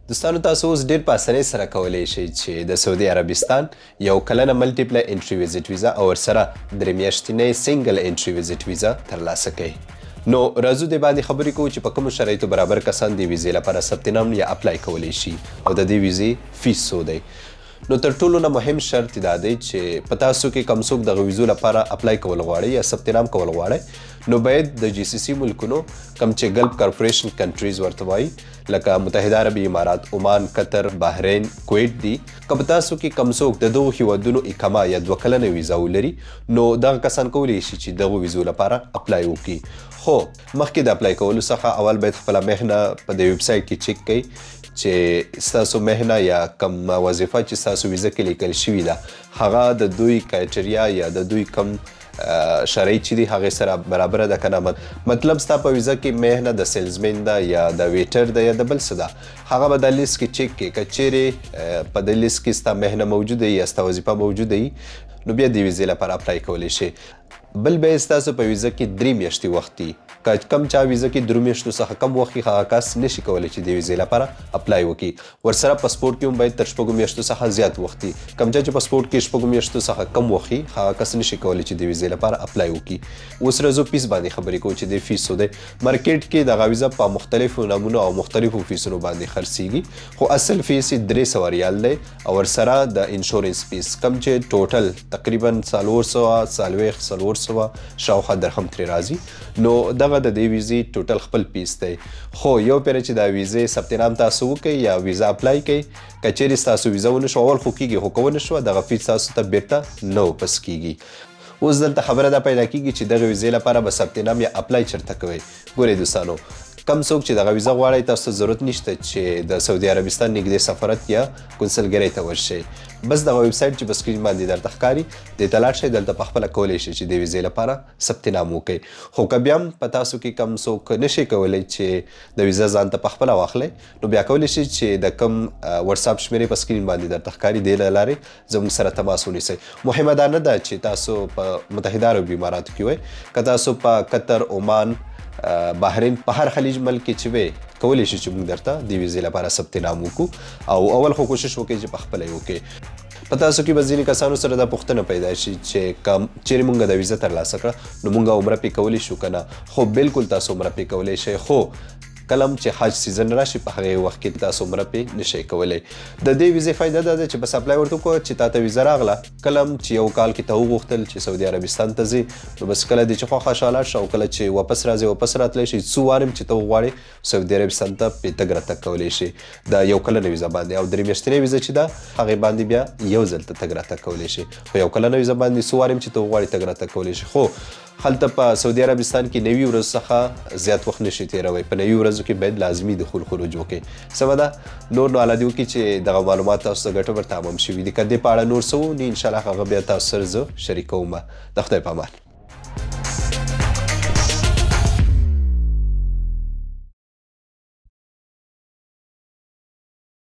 دوستانو تاسو اوس ډیر په اسانۍ سره کولی شئ چې د سعودي عربستان یو کلنه ملټیپلی انټري ویزټ ویزا او ورسره درې میاشتنۍ سنګل انټري ویزټ ویزا ترلاسه کړئ. نو راځو دې باندې خبرې کوو چې په کومو شرایطو برابر کسان د ویزې لپاره ثبت نام یا اپلای کولی شي او د دې ویزې فیس څو دی. نو تر ټولو نه مهم شرط دا دی چې په تاسو کې کوم څوک دغه ویزو لپاره اپلای کول غواړي یا ثبت نام کول غواړي نو باید د جی سی سی ملکونو کوم چې ګلف کارپوریشن کنټریز ورته وایي لکه متحده عربي امارات، عمان، قطر، بحرین، کویت دي. که په تاسو کې کوم څوک د دغو هیوادونو اقامه یا 2 کلنه ویزا ولري نو دغه کسان کولی شي چې دغو ویزو لپاره اپلای وکړي. خو مخکې د اپلای کولو څخه اول باید خپله مهنه په د ویب سایټ کې چک کړئ چې ستاسو مهنه یا کوم وظیفه چې ستاسو ویزه کې لیکل شوي ده هغه د دوی کرایټریا یا د دوی کوم شرایط چې دي هغې سره برابره ده که نه. مطلب ستا په ویزه کې مهنه د سیلزمین ده یا د ویټر ده یا د بل څه ده هغه به د لیست کې چک کړي. که چیرې په د لیست کې ستا مهنه موجوده وي یا ستا وظیفه موجوده وي نو بیا د ویزې لپاره اپلای کولی شي. بل به یې ستاسو په ویزه کې 3 میاشتې وخت وي. که کم چا ویزه کې 3 میاشتو څخه کم وخت هغه کس نشي کولی چې د ویزې لپاره اپلای وکړي. ورسره پاسپورټ کې هم باید تر 6 میاشتو څخه زیات وخت وي. کم چا چې پاسپورټ کې 6 میاشتو څخه کم وخت وي هغه کس نشي کولی چې د ویزې لپاره اپلای وکړي. اوس راځو فیس باندې خبرې کوو چې د فیس څو دی. مارکیټ کې دغه ویزه په مختلفو نمونو او مختلفو فیسونو باندې خرڅیږي خو اصل فیس یې 300 ریال دی او ورسره د انشورنس فیس کم چې ټوټل تقریبا 400 شاوخوا درهم ترې راځي. نو دغه د دې ویزې ټوټل خپل فیس دی. خو یو پیره چې دا ویزې ثبت نام تاسو وکړئ یا ویزا اپلای کړئ که چیرې ستاسو ویزه ونه شوه اول خو کیږي خو که ونه شوه دغه فیس تاسو ته بیرته نه واپس کیږي. اوس دلته خبره دا پیدا کیږي چې دغه ویزې لپاره به ثبت نام یا اپلای چېرته کوئ. ګورئ دوستانو کم څوک چې دغه ویزه غواړئ تاسو ته ضرورت نشته چې د سعودي عربستان نږدې سفارت یا کنسلګرۍ ته ورشئ. بس دغه ویب سایټ چې په سکرین باندې درته ښکاري دې ته لاړ شئ. دلته پخپله کولی شئ چې د ویزې لپاره ثبت نام وکړئ. خو که بیا هم په تاسو کې کم څوک نشئ کولی چې د ویزه ځان ته پخپله واخلئ نو بیا کولی شئ چې د کوم وټساپ شمېرې په سکرین باندې درته ښکاري دې له لارې زموږ سره تماس ونیسئ. مهمه دا نه ده چې تاسو په متحده عربي اماراتو کې وئ. که تاسو په قطر، عمان، بحرین په هر خلیج ملک کې چې وئ کولی شئ چې موږ درته د ویزې لپاره ثبت نام وکړو او اول خو کوشش وکړئ چې پخپله یې وکړئ. په تاسو کې به ځینې کسانو سره دا پوښتنه پیدا شي چې چیرې موږ د ویزه ترلاسه کړه نو موږ عمره پرې کولی شو که نه. خو بالکل تاسو عمره پرې کولی شئ خو کله هم چې حج سیزن راشي په هغې وخت کې تاسو عمره پرې نشئ کولی. د دې ویزې فایده دا ده چې بس اپلای ورته وکړه چې تا ته ویزه راغله کله هم چې یو کال کې ته وغوښتل چې سعودي عربستان ته ځې نو بس کله دې چې خوښه لاړ شه او کله چې واپس راځې واپس راتلی شئ. څو وار هم چې ته وغواړې سعودي عربستان ته پرې تګ راتګ کولی شئ د یو کلنه ویزه باندې او 3 میاشتنۍ ویزه چې ده هغې باندې بیا یو ځل ته تګ راتګ کولی شئ. خو یو کلنه ویزه باندې څو وار هم چې ته وغواړې تګ راتګ کولی شئ. خو هلته په سعودي عربستان کې 90 ورځو څخه زیات وخت نشئ تېروئ. په 90 ورځو کې باید لازمي دخول خروج وکړئ. سمه ده نور نو الله دې وکړي چې دغه معلومات تاسو ته ګټور تمام شوي دي. که دې په اړه نور څه و نو انشاءالله هغه بیا تاسو سره زه شریکوم. د خدای په امان.